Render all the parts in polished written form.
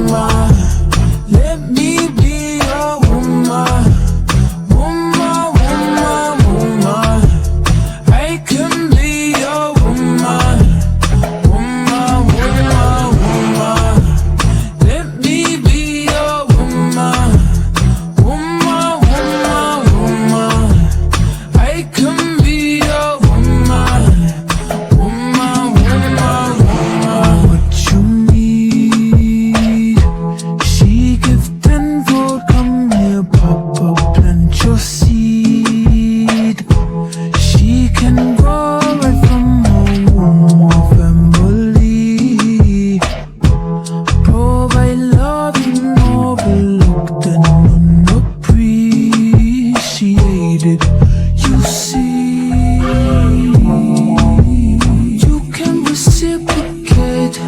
woman. Let me be your woman. Woman, woman, woman. I can be your woman. Woman, woman, woman. Let me be your woman. Woman, woman, woman. I can be your woman. Woman, woman, woman. What you need, she give tenfold. Come here, Papa, plant your seed. She can grow right from her womb or family. Provide love you overlooked and unappreciated. You see, you can reciprocate.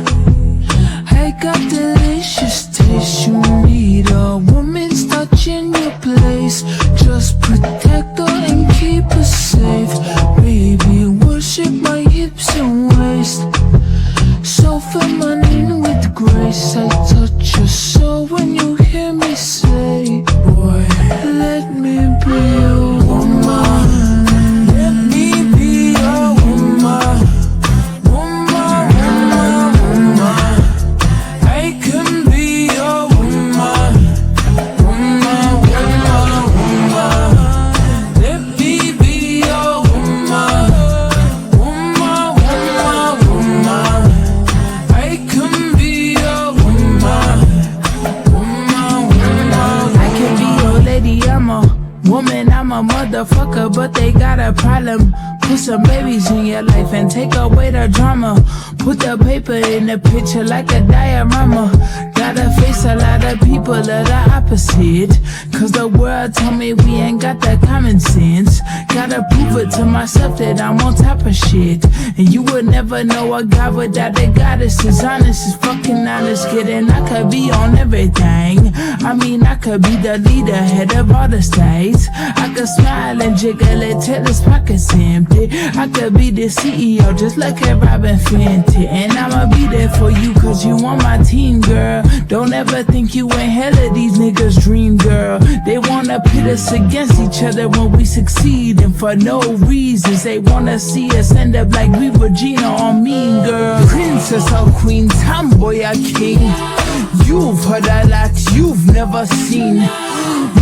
I got delicious taste. You need a woman's touch in your place. Just protect her and keep her safe. Baby, worship my hips and waist. So feminine with grace. I touch your soul when you hear me say, boy, let me be your woman. Let me be your woman. Woman, woman, woman. I can be your woman. Woman, woman, woman. Let me be your woman. Woman, woman, woman. I can be your woman. Woman, woman. I can be your lady, I'm a woman, I'm a motherfucker, but they got a problem. Put some babies in your life and take away the drama. Put the paper in the picture like a diorama. Gotta face a lot of people that are opposite, cause the world told me we ain't got that common sense. Gotta prove it to myself that I'm on top of shit. And you would never know a God without a goddess. Is honest, is fucking honest. Kidding, I could be on everything. I mean, I could be the leader, head of all the states. I could smile and jiggle it till his pockets empty. I could be the CEO just like a Robin Fenty. And I'ma be there for you cause you on my team, girl. Don't ever think you ain't hell of these niggas' dream, girl. They wanna pit us against each other when we succeed, and for no reasons. They wanna see us end up like we Regina or Mean Girl. Princess or queen, tomboy or king. You've heard a lot you've never seen.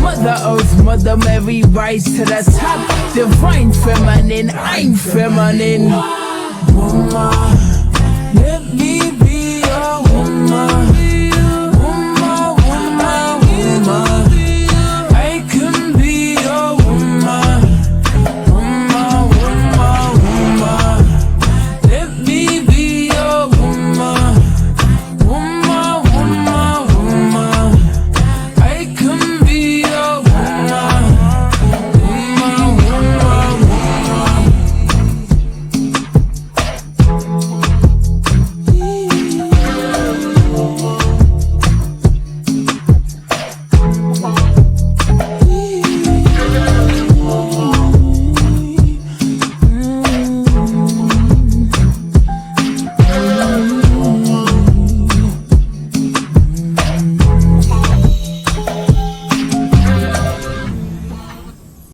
Mother Earth, Mother Mary, rise to the top. Divine feminine, I'm feminine. Woman, let me be your woman.